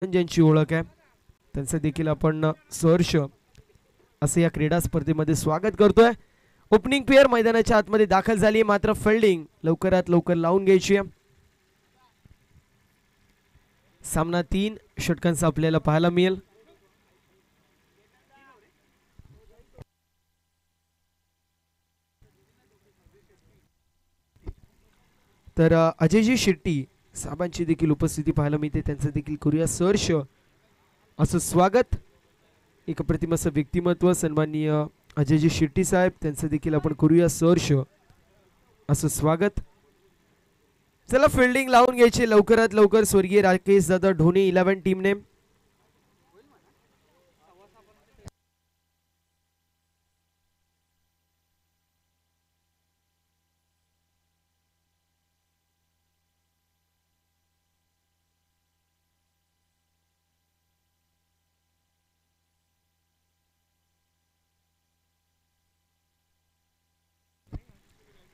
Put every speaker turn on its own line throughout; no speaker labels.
ज्यांची ओळख आहे त्यांचं देखील आपण सहर्ष असे या क्रीडा स्पर्धेमध्ये स्वागत करतोय। ओपनिंग पेयर मैदानाच्या आतमध्ये दाखल झाली, मात्र फिल्डिंग लवकरात लवकर लावून घ्यायची आहे। सामना 3 षटकांचा आपल्याला पाहायला मिळेल। तर अजयजी शेट्टी साहेबांची देखील उपस्थिती पाहायला मिळते, त्यांचं देखील करूया सहर्ष असं स्वागत। एक प्रतिम असं व्यक्तिमत्व सन्माननीय अजयजी शेट्टी साहेब, त्यांचं देखील आपण करूया सहर्ष असं स्वागत। चला फिल्डिंग लावून घ्यायची लवकरात लवकर स्वर्गीय राकेश दादा ढोणे 11 टीमने।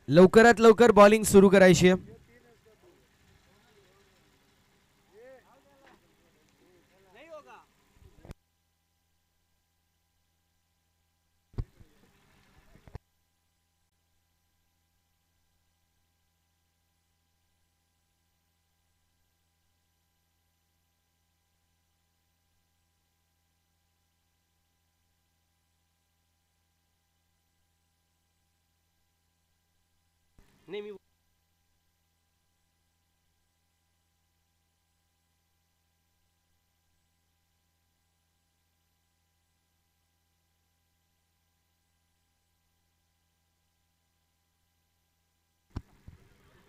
लवकरात लवकर बॉलिंग सुरू करायची आहे।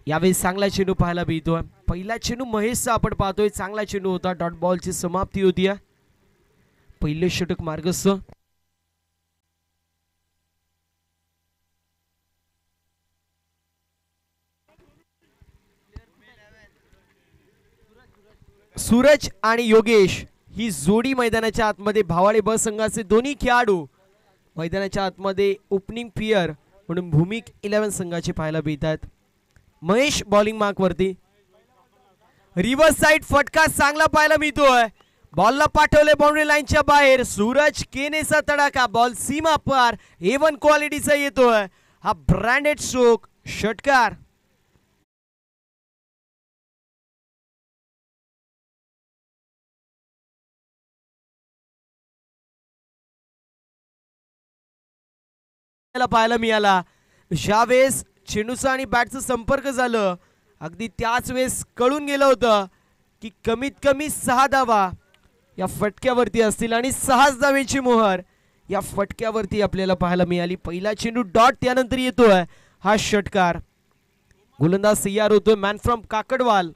यावेळी चांगला चेंडू पाहायला मिळतोय। पहिला चेंडू महेशचा आपण पाहतोय, चांगला चेंडू होता, डॉट बॉलची समाप्ती होती। पहिले षटक मार्गस्थ। सूरज आणि योगेश ही जोडी मैदानाच्या आतमध्ये भावाळे ब संघाचे दोन्ही खेळाडू मैदानाच्या आतमध्ये ओपनिंग पेयर म्हणून भूमिक 11 संघाचे पाहायला मिळतात। महेश बॉलिंग मार्क वरती, रिव्हर्स साइड फटका चांगला पाहायला मिळतोय, बॉलला पाठवले बाउंड्री लाईनच्या बाहेर। सूरज केनेचा तडाखा, बॉल सीमा पार, A1 क्वालिटीचा येतोय, हा ब्रँडेड स्ट्रोक, षटकार। पाहायला मिळाला ज्यावेळेस चेंडूचा आणि बॅटचा संपर्क झालं, अगदी त्याच वेळेस कळून गेलं होतं की कमीत कमी 6 धावा या फटक्यावरती असतील आणि 6 धावेची मोहर या फटक्यावरती आपल्याला पाहायला मिळाली। पहिला चेंडू डॉट, त्यानंतर येतोय हा षटकार। गोलंदाज तयार होतोय, मॅन फ्रॉम काकडवाल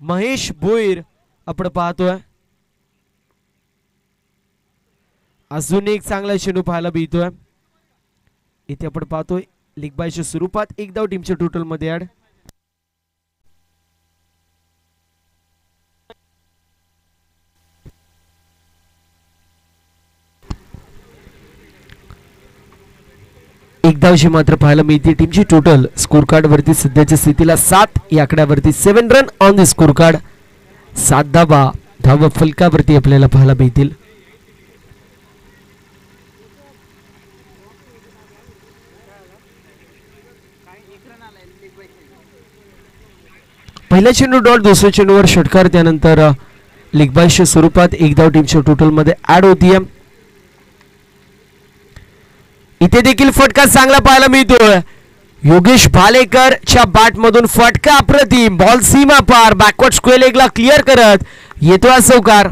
महेश भोईर आपण पाहतोय। अजून एक चांगला चेंडू पाहायला मिळतोय, इथे आपण पाहतोय लीग बायच्या स्वरूपात 1 धाव टीमच्या टोटल मध्ये ऍड। एक धावची मात्र पाहायला मिळते टीमची टोटल। स्कोर कार्ड वरती सध्याच्या स्थितीला 7 या आकड्यावरती 7 run on the score card, 7 धावा धाव फलकावरती आपल्याला पाहायला मिळतील। पहिला चेंडू डॉट, दुसऱ्या चेंडूवर षटकार, त्यानंतर लीग बायच्या स्वरूपात 1 धाव टीमच्या टोटल मध्ये ऍड होतीये। इथे देखील फटका चांगला पाहायला मिळतोय, योगेश भालेकर च्या बॅट मधून फटका अप्रतिम, बॉल सीमा पार, बॅकवर्ड स्क्वेअर लेगला क्लिअर करत येतोय चौकार।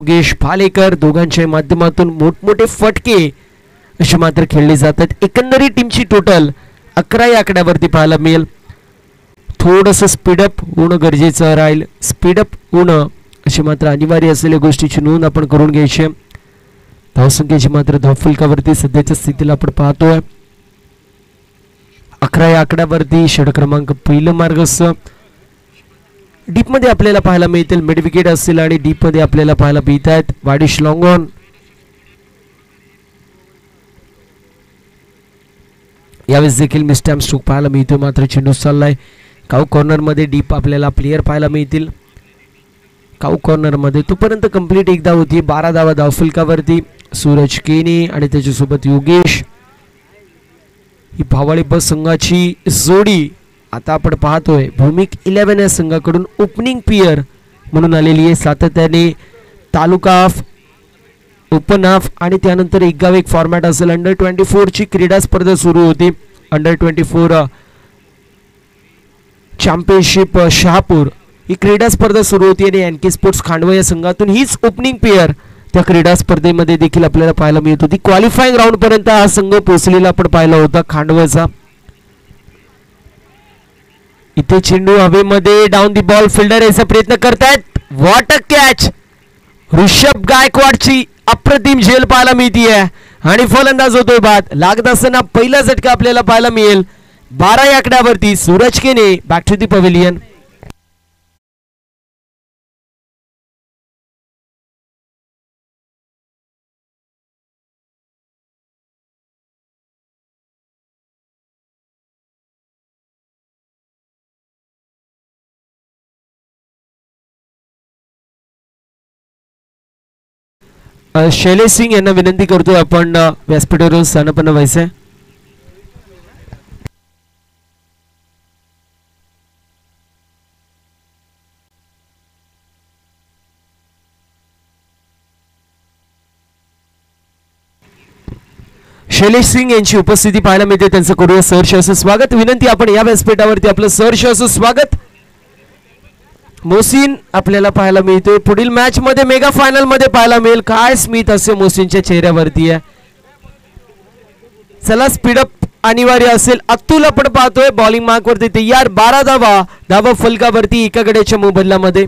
योगेश भालेकर दोघांच्या माध्यमातून मोठमोठे फटके असे मात्र खेळले जातात। एकंदरीत टीमची टोटल 11 या आकड्यावरती पाहायला मिळेल। थोडंसं स्पीडअप होणं गरजेचं राहील, स्पीडअप होणं अशी मात्र अनिवार्य असलेल्या गोष्टीची नोंद आपण करून घ्यायची। धावसंख्येची मात्र धावफलकावरती सध्याच्या स्थितीला आपण पाहतोय 11 या आकड्यावरती षटक क्रमांक पहिलं मार्गस्थ. डीप मध्ये आपल्याला पाहायला मिळतील मिड विकेट असतील आणि डीप मध्ये आपल्याला पाहायला मिळत आहेत वाडिश लॉंग ऑन. यावेळेस देखील मिस्टॅम्प स्ट्रोक पाहायला मिळतोय मात्र चेंडू चाललाय काऊ कॉर्नर मध्ये. डीप आपल्याला प्लेयर पाहायला मिळतील काऊ कॉर्नर मध्ये. तोपर्यंत कंप्लीट एकदा होती 12 धावा धावफलकावरती. सूरज केनी आणि त्याच्यासोबत योगेश ही भावाळे बस संघाची जोडी आता आपण पाहतोय भूमिक 11 या संघाकडून ओपनिंग प्लेयर म्हणून आलेली आहे. सातत्याने तालुका हाफ ओपन हाफ आणि त्यानंतर एक गाव एक फॉर्मॅट असेल. अंडर 24 ची क्रीडा स्पर्धा सुरू होती. अंडर 24 चॅम्पियनशिप शहापूर ही क्रीडा स्पर्धा सुरू होती आणि एनके स्पोर्ट्स खांडवा या संघातून हीच ओपनिंग प्लेयर त्या क्रीडा स्पर्धेमध्ये देखील आपल्याला पाहायला मिळत होती. क्वालिफाईंग राऊंड पर्यंत हा संघ पोहोचलेला आपण पाहिला होता खांडवाचा. इथे चेंडू हवेमध्ये डाऊन दी बॉल फील्डर याचा प्रयत्न करतायत. What a catch. ऋषभ गायकवाडची अप्रतिम झेल पाहायला मिळतीये आणि फलंदाज होतोय बाद. लागत असताना पहिला झटका आपल्याला पाहायला मिळेल 12 या आकड्यावरती. Suraj Kene back to the pavilion. Shailesh Singh यांना विनंती करतोय आपण व्यासपीठावरून स्थानापन्न व्हायचंय. शैलेश सिंग यांची उपस्थिती पाहायला मिळते. त्यांचं करूया सहर्ष असं स्वागत. विनंती आपण या व्यासपीठावरती आपलं सहर्ष असं स्वागत. मोहसिन आपल्याला पाहायला मिळतोय. पुढील मॅच मध्ये मेगा फायनल मध्ये पाहायला मिळेल काय स्मिथ असे मोहसिनच्या चेहऱ्यावरती आहे. चला स्पीडअप अनिवार्य असेल. अतुल आपण पाहतोय बॉलिंग मार्क वरती तयार. 12 धावा फलकावरती एका गड्याच्या मोबदल्यामध्ये.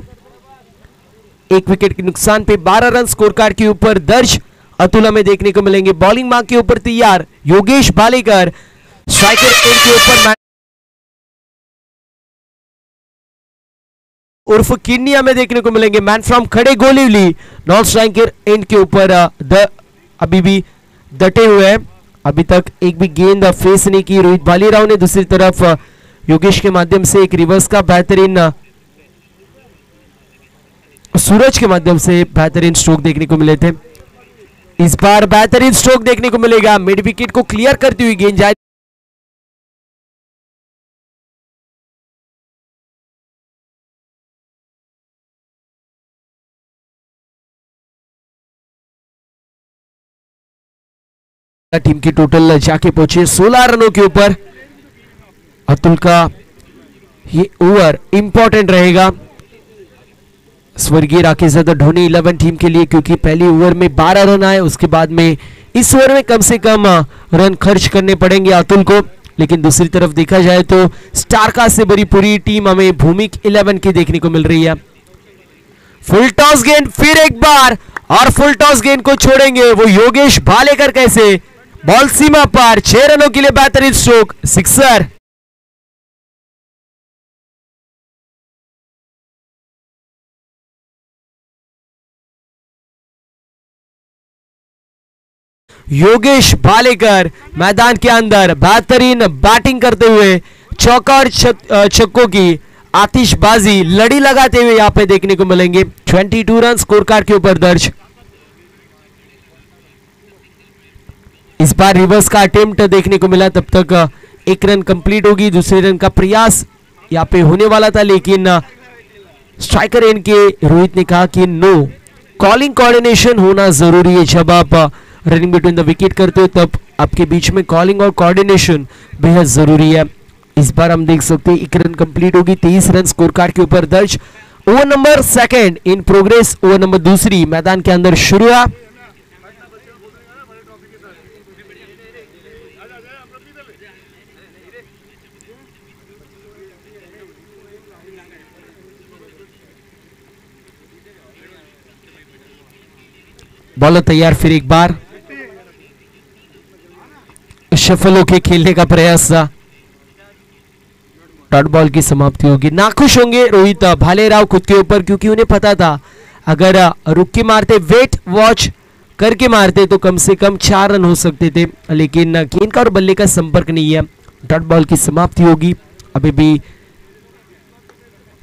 एक विकेट के नुकसान पे 12 रन स्कोर कार्ड के ऊपर दर्ज अतुल हमें देखने को मिलेंगे. बॉलिंग मार्क के ऊपर तैयार योगेश भालेकर. स्ट्राइकर एंड के ऊपर उर्फ किन्नी हमें देखने को मिलेंगे. मैन फ्रॉम खड़े गोलिवली. नॉन स्ट्राइकर एंड के ऊपर अभी भी डटे हुए हैं. अभी तक एक भी गेंद फेस नहीं की रोहित भालीराव ने. दूसरी तरफ योगेश के माध्यम से एक रिवर्स का बेहतरीन सूरज के माध्यम से बेहतरीन स्ट्रोक देखने को मिले थे. इस बार बेहतरीन स्ट्रोक देखने को मिलेगा. मिड विकेट को क्लियर करती हुई गेंद जाए. टीम की टोटल जाके पहुंचे 16 रनों के ऊपर. अतुल का ये ओवर इंपॉर्टेंट रहेगा स्वर्गीय राकेश दादा ढोनी 11 टीम के लिए, क्योंकि पहली ओवर में 12 रन आए. उसके बाद में इस ओवर में कम से कम रन खर्च करने पड़ेंगे अतुल को. लेकिन दूसरी तरफ देखा जाए तो स्टारकास्ट से बड़ी पूरी टीम हमें भूमिक 11 की देखने को मिल रही है. फुल टॉस गेंद फिर एक बार और फुल टॉस गेंद को छोड़ेंगे वो योगेश भालेकर. कैसे बॉल सीमा पार 6 रनों के लिए बेहतरीन स्ट्रोक सिक्सर. योगेश भालेकर मैदान के अंदर बेहतरीन बैटिंग करते हुए चौका और छक्कों की आतिशबाजी लड़ी लगाते हुए यहां पे देखने को मिलेंगे. 22 रन स्कोर कार्ड के ऊपर दर्ज. इस बार रिवर्स का अटेम्प्ट देखने को मिला. तब तक एक रन कंप्लीट होगी. दूसरे रन का प्रयास यहाँ पे होने वाला था, लेकिन स्ट्राइकर एंड के रोहित ने कहा कि नो, कॉलिंग कोऑर्डिनेशन होना जरूरी है. जब आप रनिंग बिटवीन द विकेट करते हो तब आपके बीच में कॉलिंग और कोऑर्डिनेशन बेहद जरूरी है. इस बार हम देख सकते हैं एक रन कंप्लीट होगी. 23 रन स्कोर कार्ड के ऊपर दर्ज. Over number second in progress. Over number दूसरी मैदान के अंदर शुरू है. बॉलर तैयार फिर एक बार. शफल होके खेलने का प्रयास था। डॉट बॉल की समाप्ति होगी। नाखुश होंगे रोहित भालेराव खुद के ऊपर, क्योंकि उन्हें पता था अगर रुक के मारते, वेट वॉच करके मारते तो कम से कम 4 रन हो सकते थे, लेकिन गेंद का और बल्ले का संपर्क नहीं है। डॉट बॉल की समाप्ति होगी। अभी भी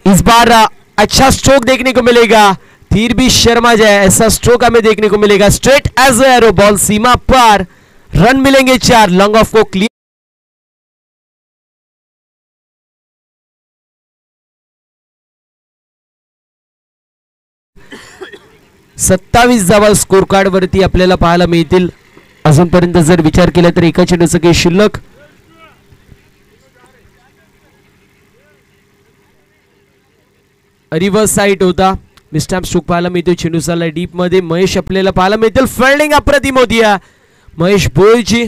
इस बार अच्छा स्ट्रोक देखने को मिलेगा, तीर भी शर्मा जाए ऐसा स्ट्रोक हमें देखने को मिलेगा। स्ट्रेट एज एरो, बॉल सीमा पार, रन मिलेंगे 4। लॉन्ग ऑफ को क्लियर 27 धावा स्कोर कार्ड वरती आपल्याला पाहायला मिळतील। अजूनपर्यंत जर विचार केला तर एका चेंडूचं काही शिल्लक रिव्हर्स साइड होता। मिस्टॅप स्ट्रोक पाहायला मिळतो, चेंडू चालला डीप मध्ये। महेश आपल्याला पाहायला मिळतील, फिल्डिंग अप्रतिम होती महेश भोईची।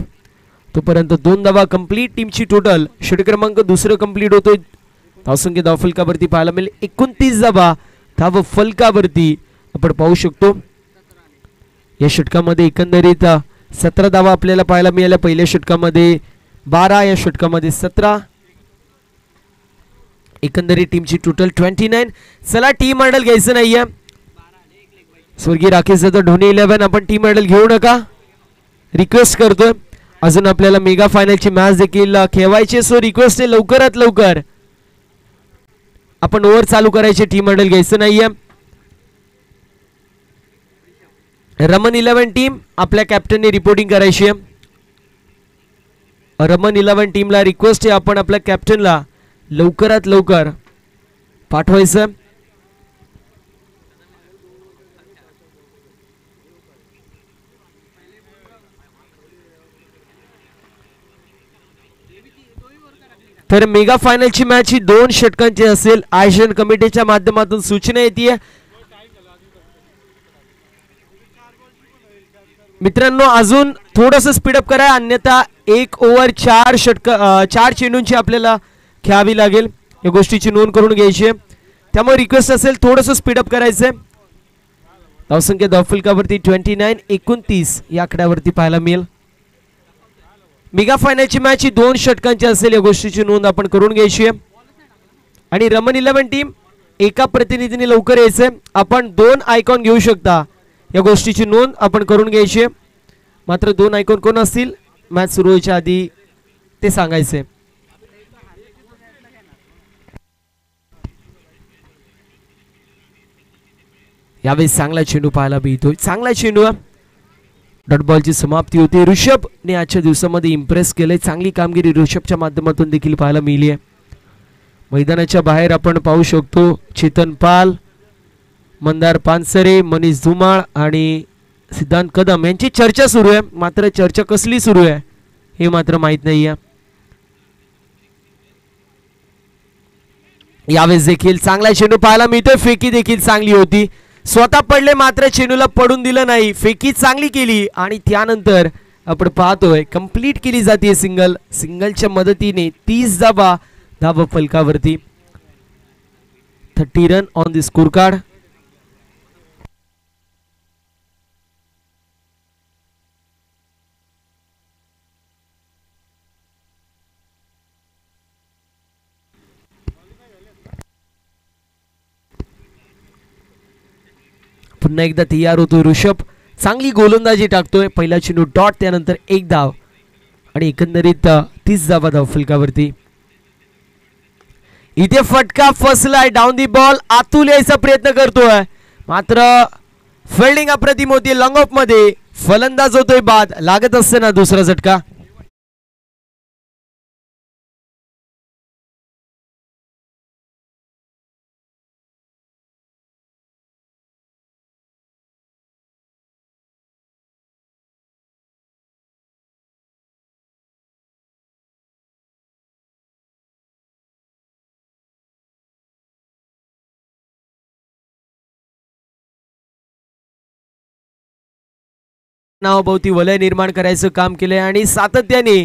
तोपर्यंत 2 धावा कंप्लीट टीमची टोटल। षटक क्रमांक दुसरं कंप्लीट होतोय। धावसंख्या धाव फलकावरती पाहायला मिळेल 29 धावा धाव फलकावरती आपण पाहू शकतो। या षटकामध्ये एकंदरीत 17 धावा आपल्याला पाहायला मिळाल्या, पहिल्या षटकामध्ये 12, या षटकामध्ये 17, एकंदरीत टीमची टोटल 29। चला टीम आयडल घ्यायचं नाहीये, स्वर्गीय राकेश जाधव ढोणे 11 आपण टीम आयडल घेऊ नका, रिक्वेस्ट करतोय। अजून आपल्याला मेगा फायनलची मॅच देखील खेळवायची, सो रिक्वेस्ट आहे लवकरात लवकर आपण ओव्हर चालू करायचे, टीम आयडल घ्यायचं नाहीये। रमन 11 टीम आपल्या कॅप्टनने रिपोर्टिंग करायची आहे। रमन 11 टीमला रिक्वेस्ट आहे आपण आपल्या कॅप्टनला लवकरात लवकर पाठवायचं। तर मेगा फायनलची मॅच ही 2 षटकांची असेल, आयोजन कमिटीच्या माध्यमातून सूचना येते। मित्रांनो अजून थोडंसं स्पीडअप करा, अन्यथा 1 ओव्हर 4 चेंडूंची आपल्याला खेळावी लागेल, या गोष्टीची नोंद करून घ्यायची आहे। त्यामुळे रिक्वेस्ट असेल थोडंसं स्पीडअप करायचंय। धावसंख्या धावफलकावरती 29, 29 या आकड्यावरती पाहायला मिळेल। मेगा फायनलची मॅच ही 2 षटकांची असेल, या गोष्टीची नोंद आपण करून घ्यायची आहे। आणि रमन 11 टीम एका प्रतिनिधीने लवकर यायचंय, आपण 2 आयकॉन घेऊ शकता, या गोष्टीची नोंद आपण करून घ्यायची आहे। मात्र 2 आयकॉन कोण असतील मॅच सुरू व्हायच्या आधी ते सांगायचे। यावेळी चांगला चेंडू पाहायला मिळतोय, चांगला चेंडू, डॉट बॉलची समाप्ती होते। ऋषभने आजच्या दिवसामध्ये इम्प्रेस केलंय, चांगली कामगिरी ऋषभच्या माध्यमातून देखील पाहायला मिळाली आहे। मैदानाच्या बाहेर आपण पाहू शकतो चेतन पाल, मंदार पानसरे, मनीष धुमाळ आणि सिद्धांत कदम यांची चर्चा सुरू आहे, मात्र चर्चा कसली सुरू आहे हे मात्र माहित नाहीये। यावेळेस देखील चांगला चेंडू पाहायला मिळतोय, फेकी देखील चांगली होती, स्वतः पडले मात्र चेंडूला पडून दिलं नाही, फेकी चांगली केली आणि त्यानंतर आपण पाहतोय कंप्लीट केली जाते सिंगल। सिंगलच्या मदतीने 30 धावा धाव फलकावरती, 30 run on the score card. पुन्हा एकदा तयार होतोय ऋषभ, चांगली गोलंदाजी टाकतोय, पहिला चेंडू डॉट, त्यानंतर 1 धाव आणि एकंदरीत 30 धावा धाव फलकावरती। इथे फटका फसलाय, डाऊन दी बॉल, आतूल यायचा प्रयत्न करतोय, मात्र फिल्डिंग अप्रतिम होती लॉंग ऑफ मध्ये, फलंदाज होतोय बाद, लागत असते ना दुसरा झटका। नावाभोवती वलय निर्माण करायचं काम केलंय आणि सातत्याने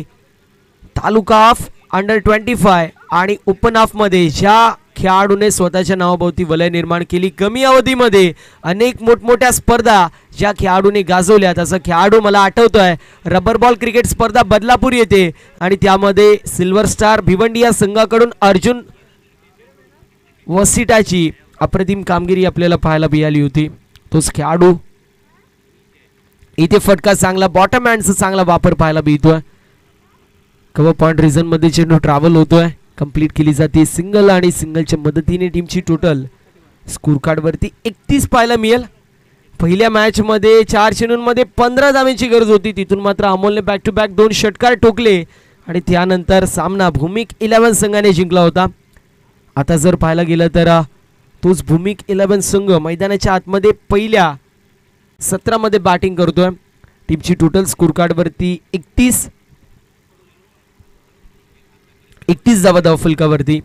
तालुका ऑफ अंडर 25 आणि ओपन ऑफ मध्ये ज्या खेळाडूने स्वतःच्या नावाभोवती वलय निर्माण केली. कमी अवधीमध्ये अनेक मोठमोठ्या स्पर्धा ज्या खेळाडूने गाजवल्या, तसा खेळाडू मला आठवतोय रबर बॉल क्रिकेट स्पर्धा बदलापूर येते आणि त्यामध्ये सिल्वर स्टार भिवंडी या संघाकडून अर्जुन वसिटाची अप्रतिम कामगिरी आपल्याला पाहायला मिळाली होती. तोच खेळाडू इथे फटका चांगला, बॉटम हँडचा चांगला वापर पाहायला मिळतोय. कव्हर पॉइंट रिझन मध्ये चेंडू ट्रॅव्हल होतोय, कंप्लीट केली जाते सिंगल आणि सिंगलच्या मदतीने टीमची टोटल स्कोर कार्ड वरती 31 पाहायला मिळेल. पहिल्या मॅच मध्ये 4 चेंडूंमध्ये 15 धावांची गरज होती, तिथून मात्र अमोलने बॅक टू बॅक 2 षटकार ठोकले आणि त्यानंतर सामना भूमिक 11 संघाने जिंकला होता. आता जर पाहायला गेलं तर तोच भूमिक 11 संघ मैदानाच्या आतमध्ये पहिल्या 17 मध्ये बॅटिंग करतोय. टीमची टोटल स्कोर कार्ड वरती 31 धावा धावफलकावरती.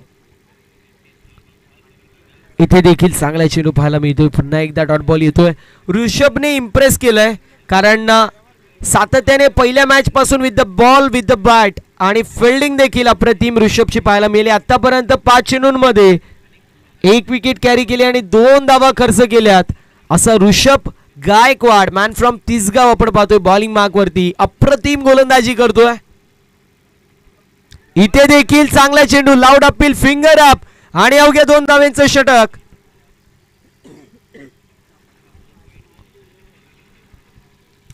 इथे देखील चांगला चेंडू पाहायला मिळतोय. पुन्हा एकदा डॉट बॉल येतोय. ऋषभने इम्प्रेस केलंय, कारण सातत्याने पहिल्या मॅच पासून with the ball with the bat आणि फिल्डिंग देखील अप्रतिम ऋषभची पाहायला मिळाली. आतापर्यंत 5 चेंडूंमध्ये 1 विकेट कॅरी केली आणि 2 धावा खर्च केल्यात असा ऋषभ गायकवाड मॅन फ्रॉम तिसगाव आपण पाहतोय बॉलिंग मार्क वरती अप्रतिम गोलंदाजी करतोय. इथे देखील चांगला चेंडू, लाऊड अपील, फिंगर अप आणि अवघ्या 2 धावांचं षटक.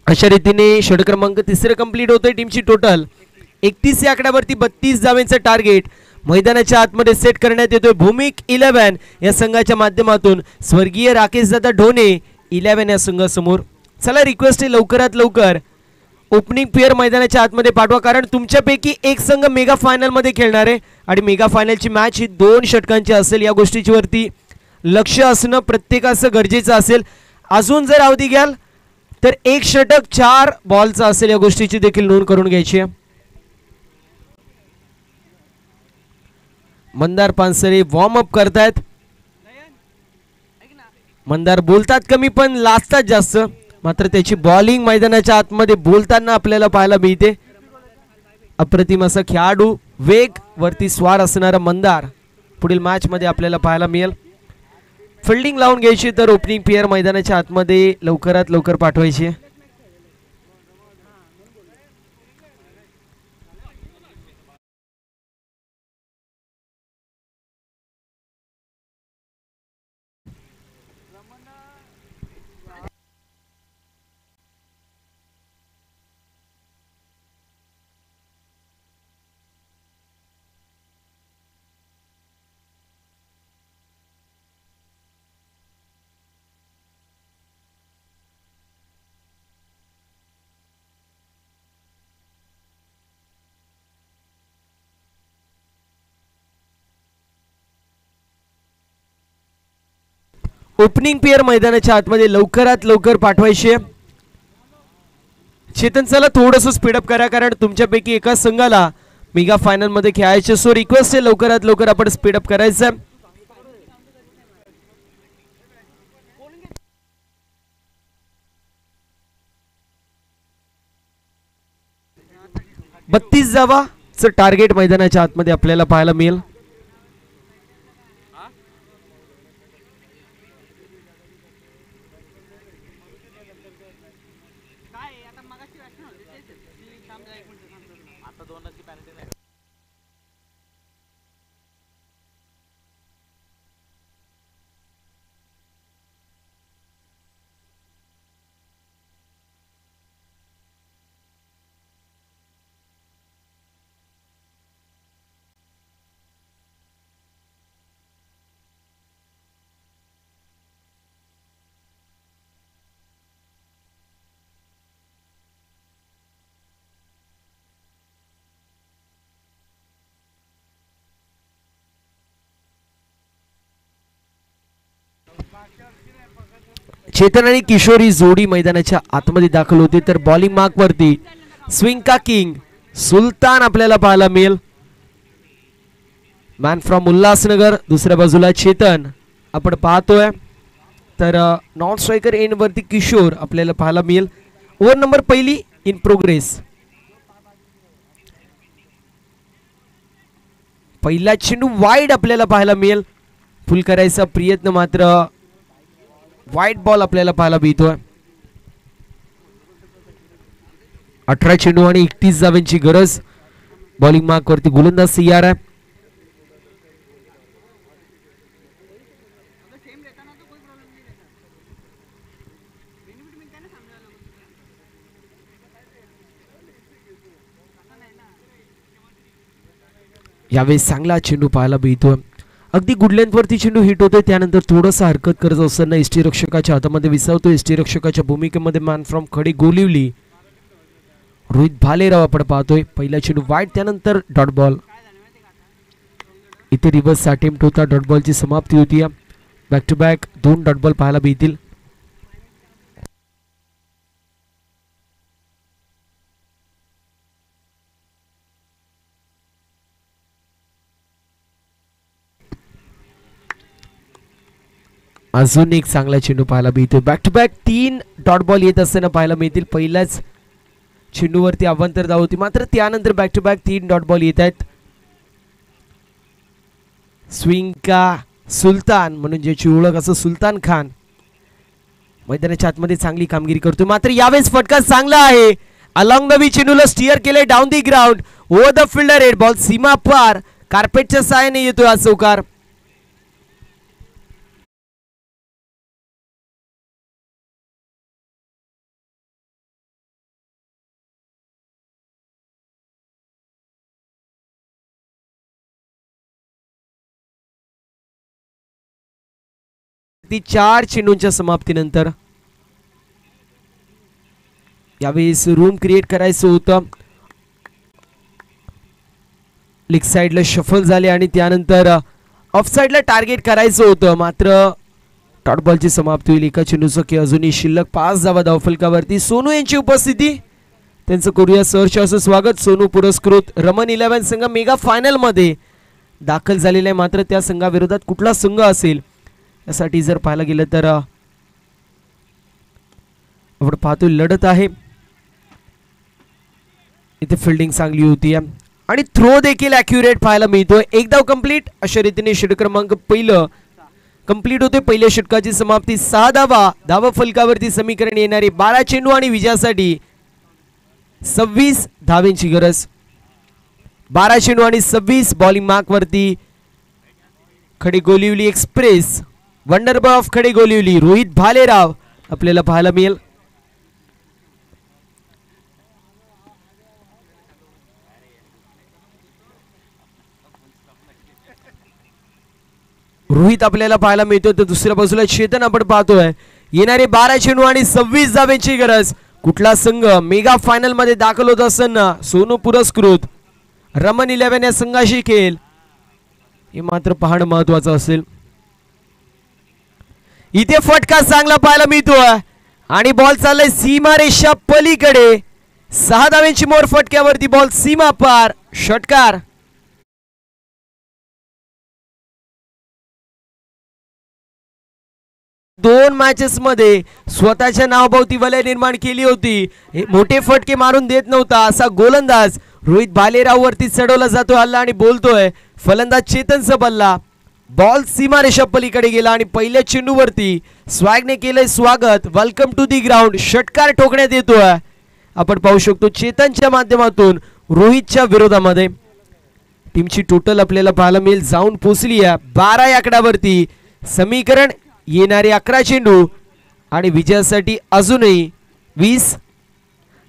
अशा रीतीने षटक क्रमांक 3 कंप्लीट होतोय. टीमची टोटल 31 या आकड्यावरती 32 धावांचं टार्गेट मैदानाच्या आतमध्ये सेट करण्यात येतोय. भूमिक 11 या संघाच्या माध्यमातून स्वर्गीय राकेश दादा ढोणे 11 या संघासमोर. चला रिक्वेस्ट आहे लवकरात लवकर ओपनिंग प्लेयर मैदानाच्या आतमध्ये पाठवा, कारण तुमच्यापैकी एक संघ मेगा फायनल मध्ये खेळणार आहे आणि मेगा फायनलची मॅच ही 2 षटकांची असेल. या गोष्टीची वरती लक्ष असणं प्रत्येकाचं गरजेचं असेल. अजून जर अवधी घ्याल तर 1 षटक 4 बॉलचा असेल, या गोष्टीची देखील नोंद करून घ्यायची आहे. मंदार पानसरे वॉर्म अप करतायत. मंदार बोलतात कमी पण लाजतात जास्त, मात्र त्याची बॉलिंग मैदानाच्या आतमध्ये बोलताना आपल्याला पाहायला मिळते. अप्रतिम असा खेळाडू, वेग वरती स्वार असणारा मंदार पुढील मॅच मध्ये आपल्याला पाहायला मिळेल. फिल्डिंग लावून घ्यायची तर ओपनिंग प्लेयर मैदानाच्या आतमध्ये लवकरात लवकर पाठवायची. ओपनिंग प्लेयर मैदानाच्या आतमध्ये लवकरात लवकर पाठवायचे. चेतन चला थोडंसं स्पीडअप करा, कारण तुमच्यापैकी एका संघाला मेगा फायनल मध्ये खेळायचे. सो रिक्वेस्ट आहे लवकरात लवकर आपण स्पीडअप करायचं. बत्तीस धावाचं टार्गेट मैदानाच्या आतमध्ये आपल्याला पाहायला मिळेल. चेतन आणि किशोरी जोडी मैदानाच्या आतमध्ये दाखल होते, तर बॉलिंग मार्क वरती स्विंग का किंग सुलतान आपल्याला पाहायला मिळेल. मॅन फ्रॉम उल्हासनगर दुसऱ्या बाजूला चेतन आपण पाहतोय, तर नॉन स्ट्रायकर एंड वरती किशोर आपल्याला पाहायला मिळेल. ओव्हर नंबर पहिली इन प्रोग्रेस. पहिला चेंडू वाईड आपल्याला पाहायला मिळेल. फुल करायचा प्रयत्न मात्र वाईट बॉल आपल्याला पाहायला मिळतोय. 18 चेंडू आणि 31 धावांची गरज. बॉलिंग मार्क वरती गोलंदाज तयार आहे. यावेळेस चांगला चेंडू पाहायला मिळतोय. अगदी गुड लेंथ वरती चेंडू हिट होतोय. त्यानंतर थोडासा हरकत करत असताना यष्टीरक्षकाच्या हातामध्ये विसावतो. यष्टीरक्षकाच्या भूमिकेमध्ये मॅन फ्रॉम खडे गोलिवली रोहित भालेराव आपण पाहतोय. पहिला चेंडू वाईट, त्यानंतर डॉट बॉल. इथे रिव्हर्स अटेम्प्ट होता, डॉट बॉलची समाप्ती होती. Back to back 2 dot ball पाहायला मिळतील. अजून एक चांगला चेंडू पाहायला मिळतो. Back to back 3 dot ball येत असताना पाहायला मिळतील. पहिल्याच चेंडूवरती अवांतर धाव होती, मात्र त्यानंतर back to back 3 dot ball येत आहेत. स्विंग का सुलतान म्हणून ज्याची ओळख असं सुलतान खान मैदानाच्या आतमध्ये चांगली कामगिरी करतोय. मात्र यावेळेस फटका चांगला आहे. अलॉंग द बी चेंडूला स्टिअर केले down the ground over the fielder. Red ball सीमा पार कार्पेटच्या सहाय्याने येतोय हा चौकार. ती 4 चेंडूंच्या समाप्तीनंतर यावेळेस रूम क्रिएट करायचं होतं. लेग साइडला शफल झाले आणि त्यानंतर ऑफ साइडला टार्गेट करायचं होतं, मात्र डॉट बॉलची समाप्ती होईल. एका चेंडूचं की अजूनही शिल्लक 5 धावा धावफलकावरती. सोनू यांची उपस्थिती, त्यांचं करूया सहर्ष असं स्वागत. सोनू पुरस्कृत रमन 11 संघ मेगा फायनल मध्ये दाखल झालेला आहे. मात्र त्या संघाविरोधात कुठला संघ असेल यासाठी जर पाहायला गेलं तर आपण पाहतोय लढत आहे. इथे फिल्डिंग चांगली होती आणि थ्रो देखील ॲक्युरेट पाहायला मिळतोय. एक धाव कंप्लीट. अशा रीतीने षटक क्रमांक पहिलं कंप्लीट होते. पहिल्या षटकाची समाप्ती 6 धावा धावा फलकावरती. समीकरण येणारे 12 चेंडू आणि विजयासाठी 26 धावांची गरज. 12 चेंडू आणि 26 बॉलिंग मार्क वरती खडे गोलिवली एक्सप्रेस वंडर बॉय ऑफ खडे गोलिवली रोहित भालेराव आपल्याला पाहायला मिळेल. रोहित आपल्याला पाहायला मिळतोय, तर दुसऱ्या बाजूला चेतन आपण पाहतोय. येणारे 12 चेंडू आणि 26 धावांची गरज. कुठला संघ मेगा फायनल मध्ये दाखल होत असताना सोनू पुरस्कृत रमन 11 या संघाशी खेळ हे मात्र पाहणं महत्वाचं असेल. इथे फटका चांगला पाहायला मिळतोय आणि बॉल चाललाय सीमारेषा पलीकडे. 6 धावांची मोर फटक्यावरती. बॉल सीमा पार षटकार. दोन मॅचेस मध्ये स्वतःच्या नावाभोवती वलय निर्माण केली होती. मोठे फटके मारून देत नव्हता असा गोलंदाज रोहित भालेराव वरती चढवला जातोय हल्ला आणि बोलतोय फलंदाज चेतनचा बल्ला. बॉल सीमारेषा पलीकडे गेला आणि पहिल्या चेंडूवरती स्वॅगने केलंय स्वागत. Welcome to the ground. षटकार ठोकण्यात येतोय. आपण पाहू शकतो चेतनच्या माध्यमातून रोहितच्या विरोधामध्ये. टीमची टोटल आपल्याला पाहायला मिळेल जाऊन पोहोचली आहे 12 या आकड्यावरती. समीकरण येणारे 11 चेंडू आणि विजयासाठी अजूनही 20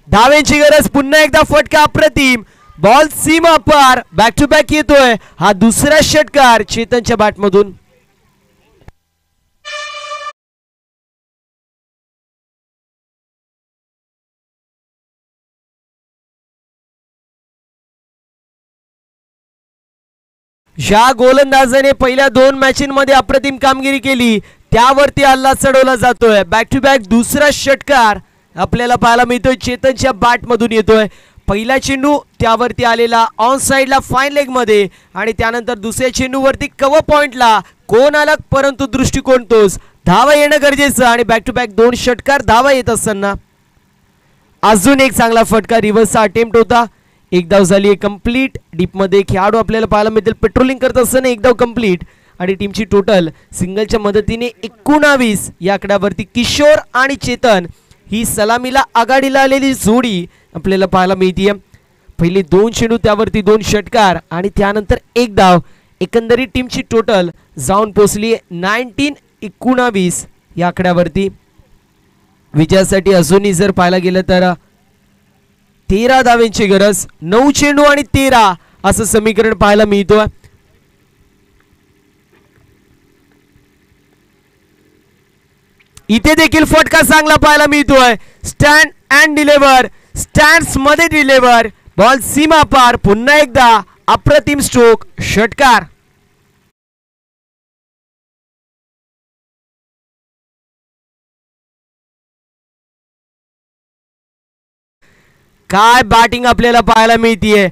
धावांची गरज. पुन्हा एकदा फटका अप्रतिम. बॉल सीमा पार. बॅक टू बॅक येतोय हा दुसरा षटकार चेतनच्या बॅटमधून. ज्या गोलंदाजाने पहिल्या 2 मॅचेसमध्ये अप्रतिम कामगिरी केली त्यावरती हल्ला चढवला जातोय. बॅक टू बॅक दुसरा षटकार आपल्याला पाहायला मिळतोय चेतनच्या बॅटमधून येतोय. पहिला चेंडू त्यावरती आलेला ऑन साइडला फाईन लेग मध्ये आणि त्यानंतर दुसऱ्या चेंडूवरती कव्हर पॉइंटला कोण आला परंतु दृष्टिकोन तोच. धावा येणं गरजेचं आणि बॅक टू बॅक 2 षटकार धावा येत असताना अजून एक चांगला फटका. रिव्हर्सचा अटेम्प्ट होता. एक धाव झाली कंप्लीट. डीप मध्ये खेळाडू आपल्याला पाहायला मिळतील पेट्रोलिंग करत असताना एक धाव कंप्लीट आणि टीमची टोटल सिंगलच्या मदतीने 19 या आकड्यावरती किशोर आणि चेतन ही सलामीला आघाडीला आलेली जोडी आपल्याला पाहायला मिळते. पहिले 2 चेंडू त्यावरती 2 षटकार आणि त्यानंतर 1 धाव. एकंदरीत टीमची टोटल जाऊन पोहोचली 19 या आकड्यावरती. विजयासाठी अजूनही जर पाहायला गेलं तर 13 धावांची गरज. 9 चेंडू आणि 13 असं समीकरण पाहायला मिळतं. इथे देखील फटका चांगला पाहायला मिळतोय. स्टँड अँड डिलिव्हर, स्टँड्स मध्ये डिलिव्हर, बॉल सीमा पार. पुन्हा एकदा अप्रतिम स्ट्रोक, षटकार. काय बॅटिंग आपल्याला पाहायला मिळतीये.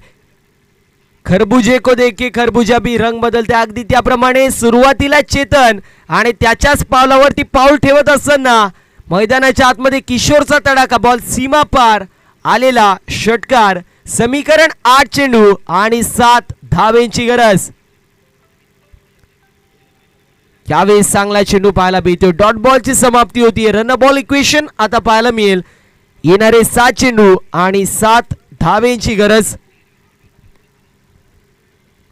खरबुजे को देखे खरबुजा भी रंग बदलते. अगदी त्याप्रमाणे सुरुवातीला चेतन आणि त्याच्याच पावलावरती पाऊल ठेवत असताना मैदानाच्या आतमध्ये किशोरचा तडाखा, बॉल सीमा पार आलेला, षटकार. समीकरण 8 चेंडू आणि 7 धावेंची गरज. यावेळेस चांगला चेंडू पाहायला मिळतो. डॉट बॉलची समाप्ती होती. रन बॉल इक्वेशन आता पाहायला मिळेल. येणारे 7 चेंडू आणि 7 धावेंची गरज.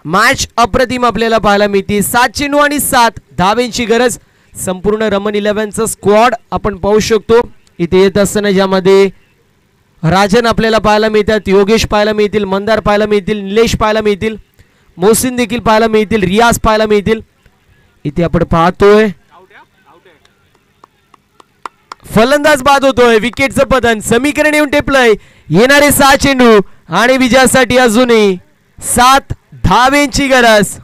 मॅच अप्रतिम आपल्याला पाहायला मिळते. 7 चेंडू आणि 7 धावेंची गरज. संपूर्ण रमन 11चा स्क्वॉड आपण पाहू शकतो इथे येत असताना, ज्यामध्ये राजन आपल्याला पाहायला मिळतात, योगेश पाहायला मिळतील, मंदार पाहायला मिळतील, निलेश पाहायला मिळतील, मोहसिन देखील पाहायला मिळतील, रियाज पाहायला मिळतील. इथे आपण पाहतोय फलंदाज बाद होतोय. विकेटचं पतन. समीकरण येऊन टेपलंय. येणारे 6 चेंडू आणि विजयासाठी अजूनही 7 धावेंची गरज.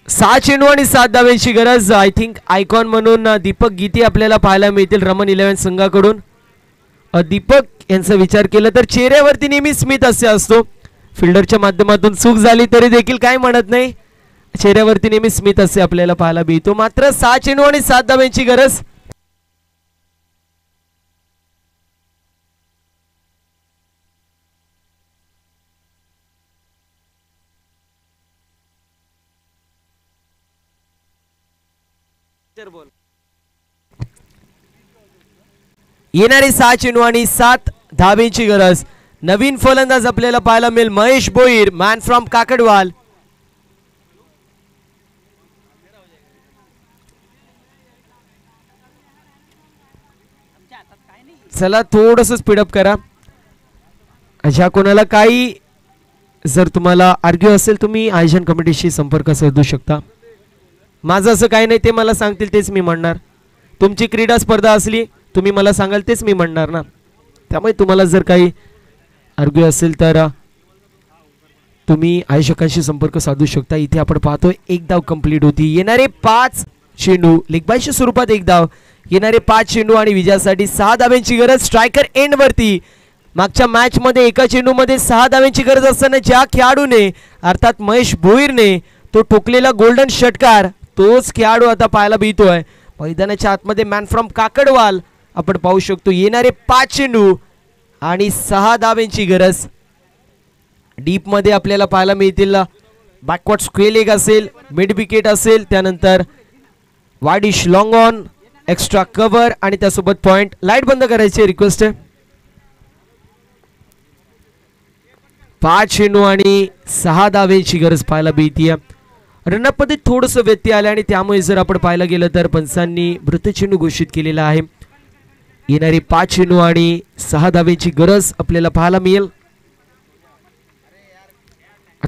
सहा चेंडू आणि 7 धावेंची गरज. आय थिंक आयकॉन म्हणून दीपक गीते आपल्याला पाहायला मिळतील रमन 11 संघाकडून. दीपक यांचा विचार केला तर चेहऱ्यावरती नेहमी स्मित असे असतो. फिल्डरच्या माध्यमातून चूक झाली तरी देखील काय म्हणत नाही, चेहऱ्यावरती नेहमी स्मित असे आपल्याला पाहायला मिळतो. मात्र 6 चेंडू आणि 7 धावेंची गरज. येणारे 6 चेंडू आणि 7 धावेंची गरज. नवीन फलंदाज आपल्याला पाहायला मिळेल महेश भोईर, मॅन फ्रॉम काकडवाल. चला थोडंसं स्पीडअप करा. अशा कोणाला काही जर तुम्हाला आर्ग्यू असेल तुम्ही आयोजन कमिटीशी संपर्क साधू शकता. माझं असं काही नाही, ते मला सांगतील तेच मी म्हणणार. तुमची क्रीडा स्पर्धा असली तुम्ही मला सांगाल तेच मी म्हणणार ना. त्यामुळे तुम्हाला जर काही आर्ग्यू असेल तर तुम्ही आयोजकांशी संपर्क साधू शकता. इथे आपण पाहतोय 1 धाव कंप्लीट होती. येणारे 5 चेंडू लेगबायच्या स्वरूपात 1 धाव. येणारे 5 चेंडू आणि विजयासाठी 6 धावेंची गरज. स्ट्रायकर एंड वरती. मागच्या मॅच मध्ये एका चेंडू मध्ये 6 धावेंची गरज असताना ज्या खेळाडूने अर्थात महेश भोईरने तो ठोकलेला गोल्डन षटकार, तोच खेळाडू आता पाहायला मिळतोय मैदानाच्या आतमध्ये. मॅन फ्रॉम काकडवाल आपण पाहू शकतो. येणारे 5 चेंडू आणि 6 धावेंची गरज. डीप मध्ये आपल्याला पाहायला मिळतील बॅकवर्ड स्क्वेअर लेग असेल, मिड विकेट असेल, त्यानंतर widish long on, extra cover आणि त्यासोबत पॉइंट. लाईट बंद करायची रिक्वेस्ट आहे. 5 चेंडू आणि 6 धावेंची गरज पाहायला मिळतीये. रनअप मध्ये थोडंसं व्यत्यय आले आणि त्यामुळे जर आपण पाहायला गेलं तर पंचांनी मृत चेंडू घोषित केलेला आहे. येणारी 5 चेंडू आणि 6 धावेंची गरज आपल्याला पाहायला मिळेल.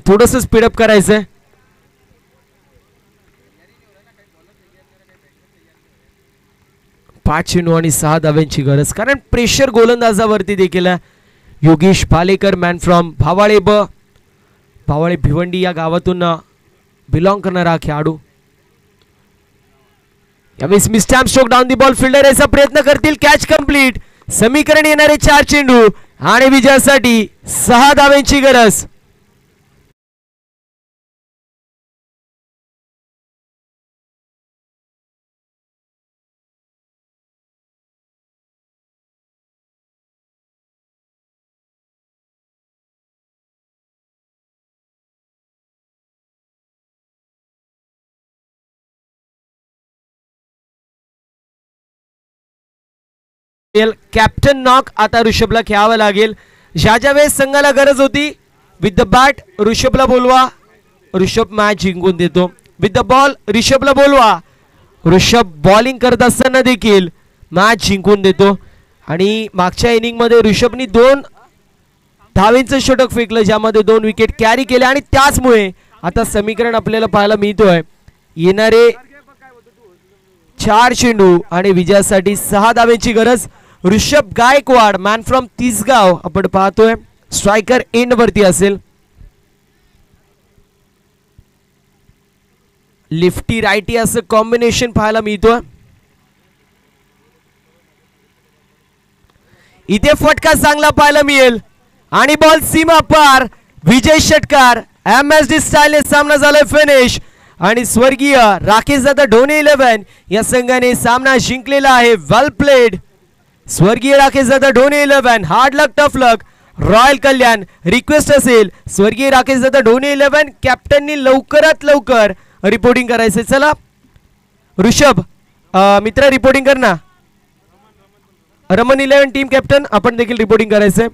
थोडंसं स्पीडअप करायचंय. पाच चेंडू आणि 6 धावेंची गरज, कारण प्रेशर गोलंदाजावरती देखील योगेश पालेकर, मॅन फ्रॉम भावाळे भावाळे भिवंडी या गावातून बिलॉंग करणारा खेळाडू. यावेळेस mistimed stroke down the ball. Fielder याचा प्रयत्न करतील. Catch complete. समीकरण येणारे 4 चेंडू आणि विजयासाठी 6 धावांची गरज. कॅप्टन नॉक आता ऋषभला खेळावं लागेल. ज्या वेळेस संघाला गरज होती विथ द बॅट ऋषभला बोलवा, ऋषभ मॅच जिंकून देतो. विथ द बॉल ऋषभला बोलवा, ऋषभ बॉलिंग करत असताना देखील मॅच जिंकून देतो. आणि मागच्या इनिंग मध्ये ऋषभनी 2 धावेंचं षटक फेकलं ज्यामध्ये 2 विकेट कॅरी केल्या आणि त्याचमुळे आता समीकरण आपल्याला पाहायला मिळतोय. येणारे 4 चेंडू आणि विजयासाठी 6 धावेंची गरज. ऋषभ गायकवाड मॅन फ्रॉम तिसगाव आपण पाहतोय स्ट्रायकर एंड वरती असेल. लिफ्टी रायटी असं कॉम्बिनेशन पाहायला मिळतोय. इथे फटका चांगला पाहायला मिळेल आणि बॉल सीमा पार. विजय षटकार MSD स्टाईलने सामना झालाय फिनिश. आणि स्वर्गीय राकेश दादा ढोणे 11 या संघाने सामना जिंकलेला आहे. वेल प्लेड स्वर्गीय राकेश दादा ढोणे 11. हार्ड लक टफ लक रॉयल कल्याण. रिक्वेस्ट असेल स्वर्गीय राकेश दादा ढोणे 11 कॅप्टननी लवकरात लवकर रिपोर्टिंग करायचे. चला ऋषभ मित्र रिपोर्टिंग कर ना. रमन 11 टीम कॅप्टन आपण देखील रिपोर्टिंग करायचंय.